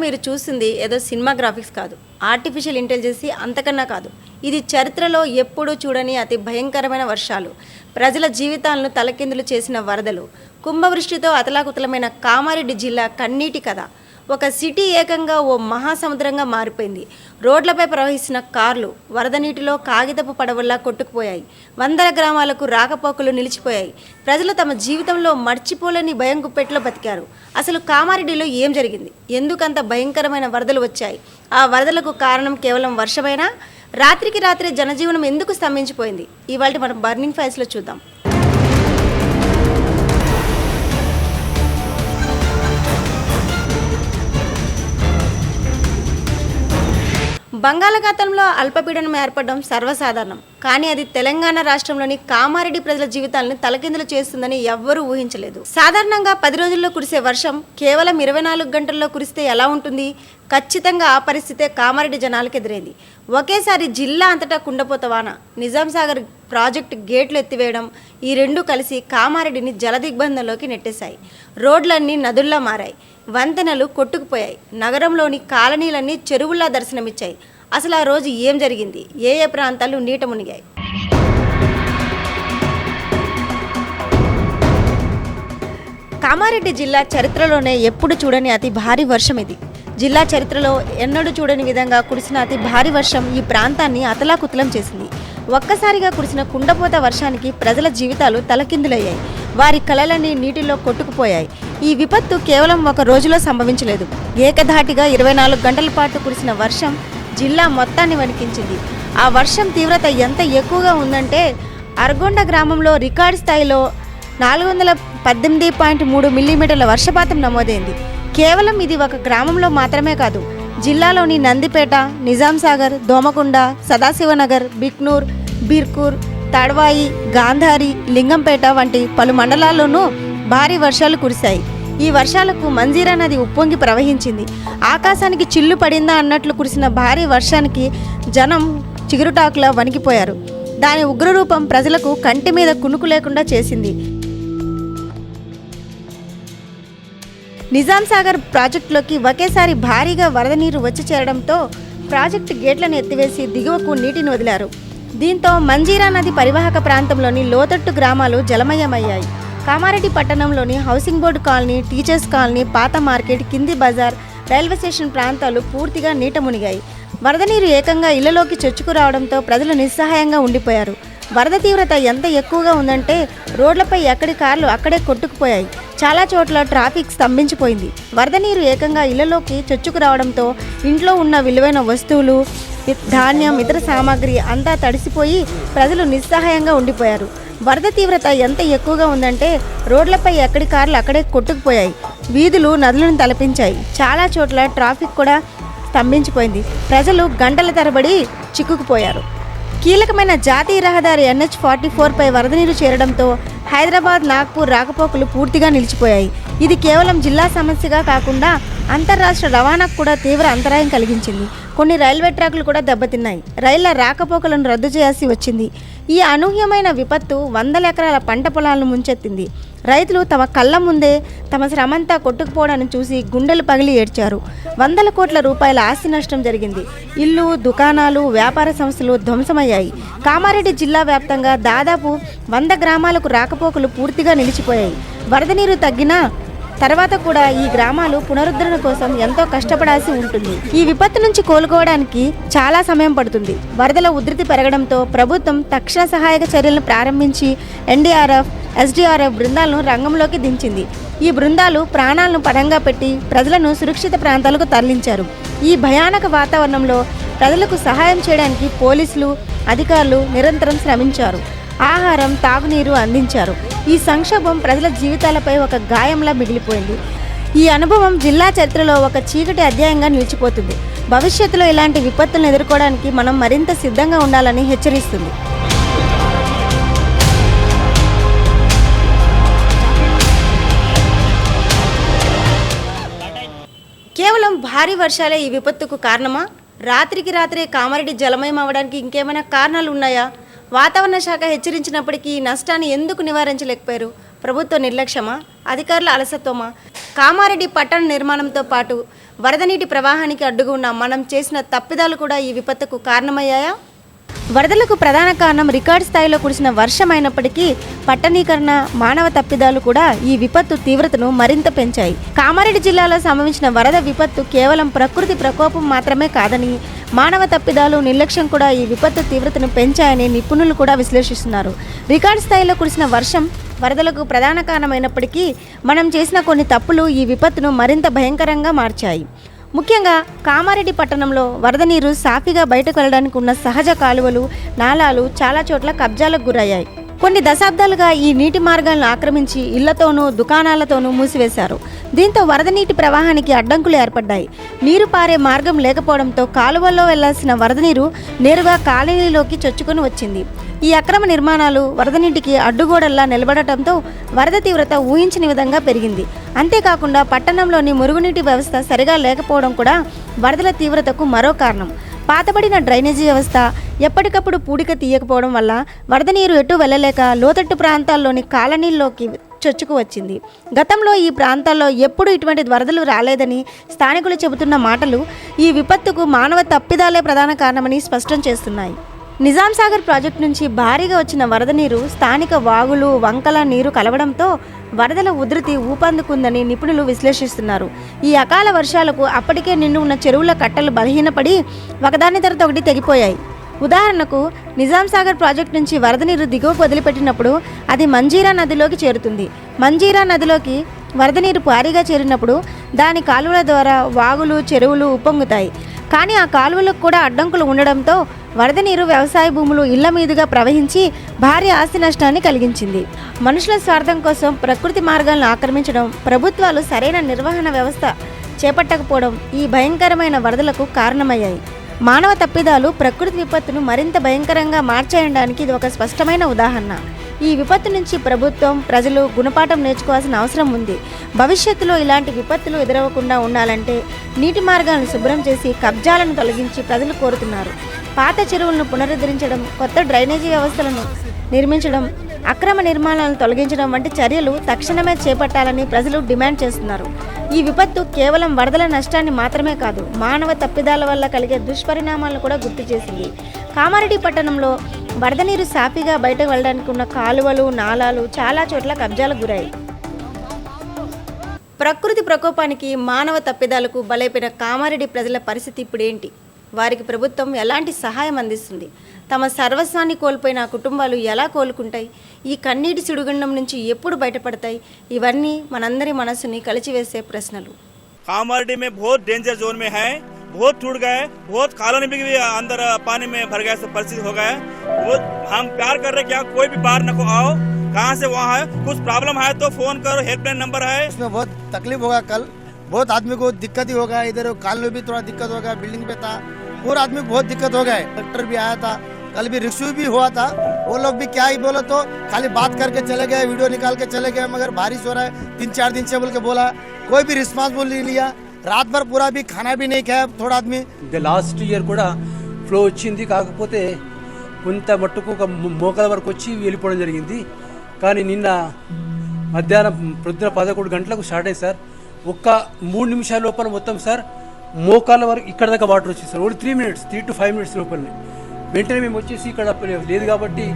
మీరు చూస్తుంది ఏదో సినిమా గ్రాఫిక్స్ కాదు, ఆర్టిఫిషియల్ ఇంటెలిజెన్స్ అంతకన్నా కాదు. ఇది చరిత్రలో ఎప్పుడూ చూడని అతి భయంకరమైన వర్షాలు, ప్రజల జీవితాలను తలకిందులు చేసిన వరదలు, కుంభవృష్టితో అతలాకుతలమైన కామారెడ్డి జిల్లా కన్నీటి కథ. ఒక సిటీ ఏకంగా ఓ మహాసముద్రంగా మారిపోయింది. రోడ్లపై ప్రవహిస్తున్న కార్లు వరద నీటిలో కాగితపు పడవల్లా కొట్టుకుపోయాయి. వందల గ్రామాలకు రాకపోకలు నిలిచిపోయాయి. ప్రజలు తమ జీవితంలో మర్చిపోలేని భయం గుప్పెట్లో బతికారు. అసలు కామారెడ్డిలో ఏం జరిగింది? ఎందుకంత భయంకరమైన వరదలు వచ్చాయి? ఆ వరదలకు కారణం కేవలం వర్షమైనా? రాత్రికి రాత్రే జనజీవనం ఎందుకు స్తంభించిపోయింది? ఇవాళ మనం బర్నింగ్ ఫైల్స్లో చూద్దాం. బంగాళాఖాతంలో అల్పపీడనం ఏర్పడడం సర్వసాధారణం. కానీ అది తెలంగాణ రాష్ట్రంలోని కామారెడ్డి ప్రజల జీవితాలను తలకిందులు చేస్తుందని ఎవ్వరూ ఊహించలేదు. సాధారణంగా 10 రోజుల్లో కురిసే వర్షం కేవలం 24 గంటల్లో కురిస్తే ఎలా ఉంటుంది? ఖచ్చితంగా ఆ పరిస్థితే కామారెడ్డి జనాలకు ఎదురైంది. ఒకేసారి జిల్లా అంతటా కుండపోత వాన, నిజాంసాగర్ ప్రాజెక్టు గేట్లు ఎత్తివేయడం, ఈ రెండు కలిసి కామారెడ్డిని జలదిగ్బంధంలోకి నెట్టేశాయి. రోడ్లన్నీ నదుల్లా మారాయి, వంతెనలు కొట్టుకుపోయాయి, నగరంలోని కాలనీలన్నీ చెరువుల్లా దర్శనమిచ్చాయి. అసలు ఆ రోజు ఏం జరిగింది? ఏ ఏ ప్రాంతాలు నీట మునిగాయి? కామారెడ్డి జిల్లా చరిత్రలోనే ఎప్పుడు చూడని అతి భారీ వర్షం ఇది. జిల్లా చరిత్రలో ఎన్నడూ చూడని విధంగా కురిసిన అతి భారీ వర్షం ఈ ప్రాంతాన్ని అతలాకుతలం చేసింది. ఒక్కసారిగా కురిసిన కుండపోత వర్షానికి ప్రజల జీవితాలు తలకిందులయ్యాయి. వారి కలలన్నీ నీటిలో కొట్టుకుపోయాయి. ఈ విపత్తు కేవలం ఒక రోజులో సంభవించలేదు. ఏకధాటిగా 24 గంటల పాటు కురిసిన వర్షం జిల్లా మొత్తాన్ని వణికించింది. ఆ వర్షం తీవ్రత ఎంత ఎక్కువగా ఉందంటే అర్గొండ గ్రామంలో రికార్డు స్థాయిలో 418.3 మిల్లీమీటర్ల వర్షపాతం నమోదైంది. కేవలం ఇది ఒక గ్రామంలో మాత్రమే కాదు, జిల్లాలోని నందిపేట, నిజాంసాగర్, దోమకొండ, సదాశివనగర్, బిక్నూర్, బీర్కూర్, తడ్వాయి, గాంధారి, లింగంపేట వంటి పలు మండలాల్లోనూ భారీ వర్షాలు కురిశాయి. ఈ వర్షాలకు మంజీరా నది ఉప్పొంగి ప్రవహించింది. ఆకాశానికి చిల్లు పడిందా అన్నట్లు కురిసిన భారీ వర్షానికి జనం చిగురుటాకులా వణికిపోయారు. దాని ఉగ్రరూపం ప్రజలకు కంటి మీద కునుకు లేకుండా చేసింది. నిజాంసాగర్ ప్రాజెక్టులోకి ఒకేసారి భారీగా వరద నీరు వచ్చి చేరడంతో ప్రాజెక్టు గేట్లను ఎత్తివేసి దిగువకు నీటిని వదిలారు. దీంతో మంజీరా నది పరివాహక ప్రాంతంలోని లోతట్టు గ్రామాలు జలమయమయ్యాయి. కామారెడ్డి పట్టణంలోని housing board colony, teachers colony, పాత మార్కెట్, కింది బజార్, రైల్వే స్టేషన్ ప్రాంతాలు పూర్తిగా నీట మునిగాయి. వరద నీరు ఏకంగా ఇళ్లలోకి చొచ్చుకు రావడంతో ప్రజలు నిస్సహాయంగా ఉండిపోయారు. వరద తీవ్రత ఎంత ఎక్కువగా ఉందంటే రోడ్లపై ఎక్కడి కార్లు అక్కడే కొట్టుకుపోయాయి. చాలా చోట్ల ట్రాఫిక్ స్తంభించిపోయింది. వరద నీరు ఏకంగా ఇళ్లలోకి చొచ్చుకు రావడంతో ఇంట్లో ఉన్న విలువైన వస్తువులు, ధాన్యం, ఇతర సామాగ్రి అంతా తడిసిపోయి ప్రజలు నిస్సహాయంగా ఉండిపోయారు. వరద తీవ్రత ఎంత ఎక్కువగా ఉందంటే రోడ్లపై ఎక్కడి కార్లు అక్కడే కొట్టుకుపోయాయి. వీధులు నదులను తలపించాయి. చాలా చోట్ల ట్రాఫిక్ కూడా స్తంభించిపోయింది. ప్రజలు గంటల తరబడి చిక్కుకుపోయారు. కీలకమైన జాతీయ రహదారి NH-44పై వరద నీరు చేరడంతో హైదరాబాద్, నాగ్పూర్ రాకపోకలు పూర్తిగా నిలిచిపోయాయి. ఇది కేవలం జిల్లా సమస్యగా కాకుండా అంతర్రాష్ట్ర రవాణాకు కూడా తీవ్ర అంతరాయం కలిగించింది. కొన్ని రైల్వే ట్రాకులు కూడా దెబ్బతిన్నాయి. రైళ్ల రాకపోకలను రద్దు చేయాల్సి వచ్చింది. ఈ అనూహ్యమైన విపత్తు వందల ఎకరాల పంట పొలాలను ముంచెత్తింది. రైతులు తమ కళ్ళ ముందే తమ శ్రమంతా కొట్టుకుపోవడాన్ని చూసి గుండెలు పగిలి ఏడ్చారు. వందల కోట్ల రూపాయల ఆస్తి నష్టం జరిగింది. ఇల్లు, దుకాణాలు, వ్యాపార సంస్థలు ధ్వంసమయ్యాయి. కామారెడ్డి జిల్లా వ్యాప్తంగా దాదాపు 100 గ్రామాలకు రాకపోకలు పూర్తిగా నిలిచిపోయాయి. వరద నీరు తగ్గినా తర్వాత కూడా ఈ గ్రామాలు పునరుద్ధరణ కోసం ఎంతో కష్టపడాల్సి ఉంటుంది. ఈ విపత్తు నుంచి కోలుకోవడానికి చాలా సమయం పడుతుంది. వరదల ఉధృతి పెరగడంతో ప్రభుత్వం తక్షణ సహాయక చర్యలను ప్రారంభించి NDRF, SDRF బృందాలను రంగంలోకి దించింది. ఈ బృందాలు ప్రాణాలను పణంగా పెట్టి ప్రజలను సురక్షిత ప్రాంతాలకు తరలించారు. ఈ భయానక వాతావరణంలో ప్రజలకు సహాయం చేయడానికి పోలీసులు, అధికారులు నిరంతరం శ్రమించారు. ఆహారం, తాగునీరు అందించారు. ఈ సంక్షోభం ప్రజల జీవితాలపై ఒక గాయంలా మిగిలిపోయింది. ఈ అనుభవం జిల్లా చరిత్రలో ఒక చీకటి అధ్యాయంగా నిలిచిపోతుంది. భవిష్యత్తులో ఇలాంటి విపత్తులను ఎదుర్కోవడానికి మనం మరింత సిద్ధంగా ఉండాలని హెచ్చరిస్తుంది. కేవలం భారీ వర్షాలే ఈ విపత్తుకు కారణమా? రాత్రికి రాత్రే కామారెడ్డి జలమయం అవ్వడానికి ఇంకేమైనా కారణాలు ఉన్నాయా? వాతావరణ శాఖ హెచ్చరించినప్పటికీ ఈ నష్టాన్ని ఎందుకు నివారించలేకపోయారు? ప్రభుత్వ నిర్లక్ష్యమా? అధికారుల అలసత్వమా? కామారెడ్డి పట్టణ నిర్మాణంతో పాటు వరద నీటి ప్రవాహానికి అడ్డుగా ఉన్న మనం చేసిన తప్పిదాలు కూడా ఈ విపత్తుకు కారణమయ్యాయా? వరదలకు ప్రధాన కారణం రికార్డు స్థాయిలో కురిసిన వర్షం అయినప్పటికీ పట్టణీకరణ, మానవ తప్పిదాలు కూడా ఈ విపత్తు తీవ్రతను మరింత పెంచాయి. కామారెడ్డి జిల్లాలో సంభవించిన వరద విపత్తు కేవలం ప్రకృతి ప్రకోపం మాత్రమే కాదని, మానవ తప్పిదాలు, నిర్లక్ష్యం కూడా ఈ విపత్తు తీవ్రతను పెంచాయని నిపుణులు కూడా విశ్లేషిస్తున్నారు. రికార్డు స్థాయిలో కురిసిన వర్షం వరదలకు ప్రధాన కారణమైనప్పటికీ మనం చేసిన కొన్ని తప్పులు ఈ విపత్తును మరింత భయంకరంగా మార్చాయి. ముఖ్యంగా కామారెడ్డి పట్టణంలో వరద నీరు సాఫీగా బయటకు వెళ్ళడానికి ఉన్న సహజ కాలువలు, నాలాలు చాలా చోట్ల కబ్జాలకు గురయ్యాయి. కొన్ని దశాబ్దాలుగా ఈ నీటి మార్గాలను ఆక్రమించి ఇళ్లతోనూ దుకాణాలతోనూ మూసివేశారు. దీంతో వరద నీటి ప్రవాహానికి అడ్డంకులు ఏర్పడ్డాయి. నీరు పారే మార్గం లేకపోవడంతో కాలువల్లో వెళ్లాల్సిన వరద నీరు నేరుగా కాలనీలోకి చొచ్చుకొని వచ్చింది. ఈ అక్రమ నిర్మాణాలు వరద నీటికి అడ్డుగోడల్లా నిలబడటంతో వరద తీవ్రత ఊహించని విధంగా పెరిగింది. అంతేకాకుండా పట్టణంలోని మురుగునీటి వ్యవస్థ సరిగా లేకపోవడం కూడా వరదల తీవ్రతకు మరో కారణం. పాతబడిన డ్రైనేజీ వ్యవస్థ ఎప్పటికప్పుడు పూడిక తీయకపోవడం వల్ల వరద నీరు ఎటు వెళ్ళలేక లోతట్టు ప్రాంతాల్లోని కాలనీల్లోకి చొచ్చుకు వచ్చింది. గతంలో ఈ ప్రాంతాల్లో ఎప్పుడూ ఇటువంటి వరదలు రాలేదని స్థానికులు చెబుతున్న మాటలు ఈ విపత్తుకు మానవ తప్పిదాలే ప్రధాన కారణమని స్పష్టం చేస్తున్నాయి. నిజాంసాగర్ ప్రాజెక్టు నుంచి భారీగా వచ్చిన వరద నీరు స్థానిక వాగులు, వంకల నీరు కలవడంతో వరదల ఉధృతి ఊపందుకుందని నిపుణులు విశ్లేషిస్తున్నారు. ఈ అకాల వర్షాలకు అప్పటికే నిండి ఉన్న చెరువుల కట్టలు బలహీనపడి ఒకదాని తర్వాత ఒకటి తెగిపోయాయి. ఉదాహరణకు నిజాంసాగర్ ప్రాజెక్టు నుంచి వరద నీరు దిగువకు వదిలిపెట్టినప్పుడు అది మంజీరా నదిలోకి చేరుతుంది. మంజీరా నదిలోకి వరద నీరు భారీగా చేరినప్పుడు దాని కాలువల ద్వారా వాగులు, చెరువులు ఉప్పొంగుతాయి. కానీ ఆ కాలువలకు కూడా అడ్డంకులు ఉండడంతో వరద నీరు వ్యవసాయ భూములు, ఇళ్ల మీదుగా ప్రవహించి భారీ ఆస్తి నష్టాన్ని కలిగించింది. మనుషుల స్వార్థం కోసం ప్రకృతి మార్గాలను ఆక్రమించడం, ప్రభుత్వాలు సరైన నిర్వహణ వ్యవస్థ చేపట్టకపోవడం ఈ భయంకరమైన వరదలకు కారణమయ్యాయి. మానవ తప్పిదాలు ప్రకృతి విపత్తును మరింత భయంకరంగా మార్చేయడానికి ఇది ఒక స్పష్టమైన ఉదాహరణ. ఈ విపత్తు నుంచి ప్రభుత్వం, ప్రజలు గుణపాఠం నేర్చుకోవాల్సిన అవసరం ఉంది. భవిష్యత్తులో ఇలాంటి విపత్తులు ఎదురవ్వకుండా ఉండాలంటే నీటి మార్గాలను శుభ్రం చేసి కబ్జాలను తొలగించి ప్రజలు కోరుతున్నారు. పాత చెరువులను పునరుద్ధరించడం, కొత్త డ్రైనేజీ వ్యవస్థలను నిర్మించడం, అక్రమ నిర్మాణాలను తొలగించడం వంటి చర్యలు తక్షణమే చేపట్టాలని ప్రజలు డిమాండ్ చేస్తున్నారు. ఈ విపత్తు కేవలం వరదల నష్టాన్ని మాత్రమే కాదు, మానవ తప్పిదాల వల్ల కలిగే దుష్పరిణామాలను కూడా గుర్తు చేసింది. కామారెడ్డి పట్టణంలో వరద నీరు సాఫీగా బయటకు వెళ్ళడానికి ఉన్న కాలువలు, నాలాలు చాలా చోట్ల కబ్జాలకు గురయ్యాయి. ప్రకృతి ప్రకోపానికి, మానవ తప్పిదాలకు బలైపోయిన కామారెడ్డి ప్రజల పరిస్థితి ఇప్పుడేంటి? వారికి ప్రభుత్వం ఎలాంటి సహాయం అందిస్తుంది? తమ సర్వస్వాన్ని కోల్పోయిన కుటుంబాలు ఎలా కోలుకుంటాయి? ఈ కన్నీటి సుడిగుండం నుంచి ఎప్పుడు బయటపడతాయి? ఇవన్నీ మనందరి మనసుని కలిచివేసే ప్రశ్నలు. कामारेड्डी में बहुत डेंजर जोन में है, बहुत टूट गए, बहुत कॉलोनी भी अंदर पानी में भर गया, सब परिस्थिति हो गया। वो हम प्यार कर रहे क्या कोई भी बाहर न को आओ, कहाँ से वहाँ है, कुछ प्रॉब्लम है तो फोन करो, हेल्पलाइन नंबर है। इसमें बहुत तकलीफ होगा, कल बहुत आदमी को दिक्कत ही होगा, इधर कॉलोनी भी थोड़ा दिक्कत होगा, बिल्डिंग पे था पूरा आदमी को बहुत दिक्कत हो गए। डॉक्टर भी आया था, कल भी रिक्शू भी हुआ था, वो लोग भी क्या ही बोला तो खाली बात करके चले गए, वीडियो निकाल के चले गए, मगर बारिश हो रहा है 3-4 दिन से बोल के बोला, कोई भी रिस्पांसिबल नहीं लिया। रात भर पूरा भी खाना भी नहीं खाया थोड़ा आदमी। లాస్ట్ ఇయర్ కూడా ఫ్లో వచ్చింది, కాకపోతే కొంత మట్టుకు ఒక మోకాల వరకు వచ్చి వెళ్ళిపోవడం జరిగింది. కానీ నిన్న మధ్యాహ్నం పొద్దున 11 గంటలకు స్టార్ట్ అయ్యి సార్, ఒక్క 3 నిమిషాల లోపల మొత్తం సార్ మోకాల వరకు ఇక్కడ దాకా వాటర్ వచ్చింది సార్. ఓన్లీ 3 to 5 మినిట్స్ లోపలనే వెంటనే మేము వచ్చేసి ఇక్కడ లేదు కాబట్టి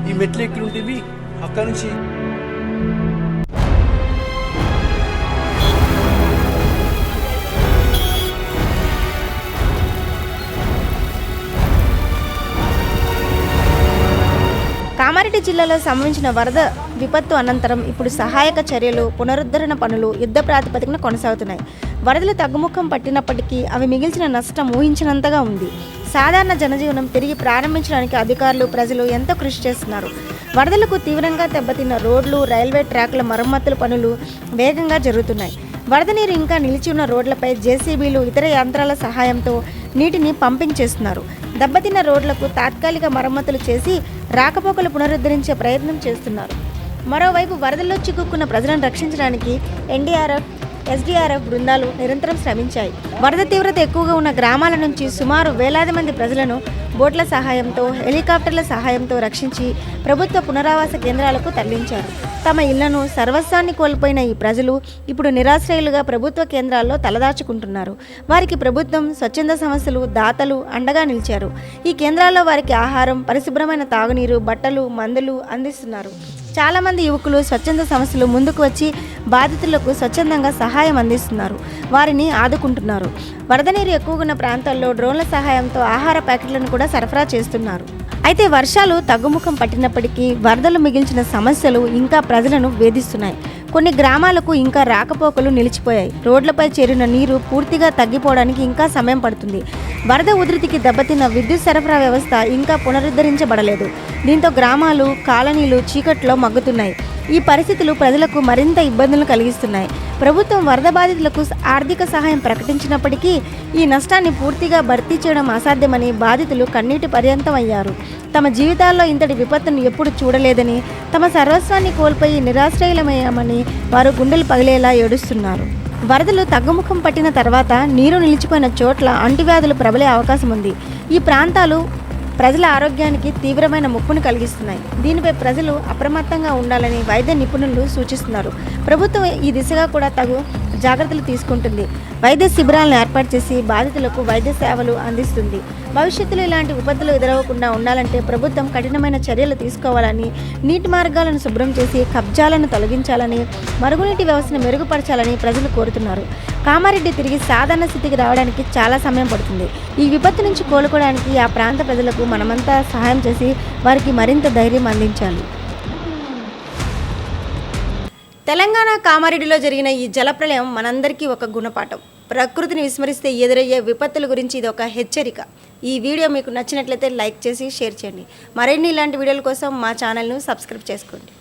ఈ మెట్లు ఎక్కి ఉంటుంది. అక్కడ నుంచి కామారెడ్డి జిల్లాలో సంభవించిన వరద విపత్తు అనంతరం ఇప్పుడు సహాయక చర్యలు, పునరుద్ధరణ పనులు యుద్ధ ప్రాతిపదికన కొనసాగుతున్నాయి. వరదలు తగ్గుముఖం పట్టినప్పటికీ అవి మిగిల్చిన నష్టం ఊహించినంతగా ఉంది. సాధారణ జనజీవనం తిరిగి ప్రారంభించడానికి అధికారులు, ప్రజలు ఎంతో కృషి చేస్తున్నారు. వరదలకు తీవ్రంగా దెబ్బతిన్న రోడ్లు, రైల్వే ట్రాక్ల మరమ్మతుల పనులు వేగంగా జరుగుతున్నాయి. వరద నీరు ఇంకా నిలిచి ఉన్న రోడ్లపై జేసీబీలు, ఇతర యంత్రాల సహాయంతో నీటిని పంపింగ్ చేస్తున్నారు. దెబ్బతిన్న రోడ్లకు తాత్కాలిక మరమ్మతులు చేసి రాకపోకలు పునరుద్ధరించే ప్రయత్నం చేస్తున్నారు. మరోవైపు వరదల్లో చిక్కుకున్న ప్రజలను రక్షించడానికి ఎన్డీఆర్ఎఫ్, ఎస్డీఆర్ఎఫ్ బృందాలు నిరంతరం శ్రమించాయి. వరద తీవ్రత ఎక్కువగా ఉన్న గ్రామాల నుంచి సుమారు వేలాది మంది ప్రజలను బోట్ల సహాయంతో, హెలికాప్టర్ల సహాయంతో రక్షించి ప్రభుత్వ పునరావాస కేంద్రాలకు తరలించారు. తమ ఇళ్లను, సర్వస్వాన్ని కోల్పోయిన ఈ ప్రజలు ఇప్పుడు నిరాశ్రయులుగా ప్రభుత్వ కేంద్రాల్లో తలదాచుకుంటున్నారు. వారికి ప్రభుత్వం, స్వచ్ఛంద సంస్థలు, దాతలు అండగా నిలిచారు. ఈ కేంద్రాల్లో వారికి ఆహారం, పరిశుభ్రమైన తాగునీరు, బట్టలు, మందులు అందిస్తున్నారు. చాలామంది యువకులు, స్వచ్ఛంద సంస్థలు ముందుకు వచ్చి బాధితులకు స్వచ్ఛందంగా సహాయం అందిస్తున్నారు, వారిని ఆదుకుంటున్నారు. వరద నీరు ఎక్కువగా ఉన్న ప్రాంతాల్లో డ్రోన్ల సహాయంతో ఆహార ప్యాకెట్లను కూడా సరఫరా చేస్తున్నారు. అయితే వర్షాలు తగ్గుముఖం పట్టినప్పటికీ వరదలు మిగిల్చిన సమస్యలు ఇంకా ప్రజలను వేధిస్తున్నాయి. కొన్ని గ్రామాలకు ఇంకా రాకపోకలు నిలిచిపోయాయి. రోడ్లపై చేరిన నీరు పూర్తిగా తగ్గిపోవడానికి ఇంకా సమయం పడుతుంది. వరద ఉధృతికి దెబ్బతిన్న విద్యుత్ సరఫరా వ్యవస్థ ఇంకా పునరుద్ధరించబడలేదు. దీంతో గ్రామాలు, కాలనీలు చీకట్లో మగ్గుతున్నాయి. ఈ పరిస్థితులు ప్రజలకు మరింత ఇబ్బందులు కలిగిస్తున్నాయి. ప్రభుత్వం వరద బాధితులకు ఆర్థిక సహాయం ప్రకటించినప్పటికీ ఈ నష్టాన్ని పూర్తిగా భర్తీ చేయడం అసాధ్యమని బాధితులు కన్నీటి పర్యంతం అయ్యారు. తమ జీవితాల్లో ఇంతటి విపత్తును ఎప్పుడు చూడలేదని, తమ సర్వస్వాన్ని కోల్పోయి నిరాశ్రయులమయ్యామని వారు గుండెలు పగిలేలా ఏడుస్తున్నారు. వరదలు తగ్గుముఖం పట్టిన తర్వాత నీరు నిలిచిపోయిన చోట్ల అంటువ్యాధులు ప్రబలే అవకాశం ఉంది. ఈ ప్రాంతాలు ప్రజల ఆరోగ్యానికి తీవ్రమైన ముప్పును కలిగిస్తున్నాయి. దీనిపై ప్రజలు అప్రమత్తంగా ఉండాలని వైద్య నిపుణులు సూచిస్తున్నారు. ప్రభుత్వం ఈ దిశగా కూడా తగు జాగ్రత్తలు తీసుకుంటుంది. వైద్య శిబిరాలను ఏర్పాటు చేసి బాధితులకు వైద్య సేవలు అందిస్తుంది. భవిష్యత్తులో ఇలాంటి విపత్తులు ఎదురవ్వకుండా ఉండాలంటే ప్రభుత్వం కఠినమైన చర్యలు తీసుకోవాలని, నీటి మార్గాలను శుభ్రం చేసి కబ్జాలను తొలగించాలని, మరుగునీటి వ్యవస్థను మెరుగుపరచాలని ప్రజలు కోరుతున్నారు. కామారెడ్డి తిరిగి సాధారణ స్థితికి రావడానికి చాలా సమయం పడుతుంది. ఈ విపత్తు నుంచి కోలుకోవడానికి ఆ ప్రాంత ప్రజలకు మనమంతా సహాయం చేసి వారికి మరింత ధైర్యం అందించాలి. తెలంగాణ కామారెడ్డిలో జరిగిన ఈ జలప్రలయం మనందరికీ ఒక గుణపాఠం. ప్రకృతిని విస్మరిస్తే ఎదురయ్యే విపత్తుల గురించి ఇది ఒక హెచ్చరిక. ఈ వీడియో మీకు నచ్చినట్లయితే లైక్ చేసి షేర్ చేయండి. మరిన్ని ఇలాంటి వీడియోల కోసం మా ఛానల్ను సబ్స్క్రైబ్ చేసుకోండి.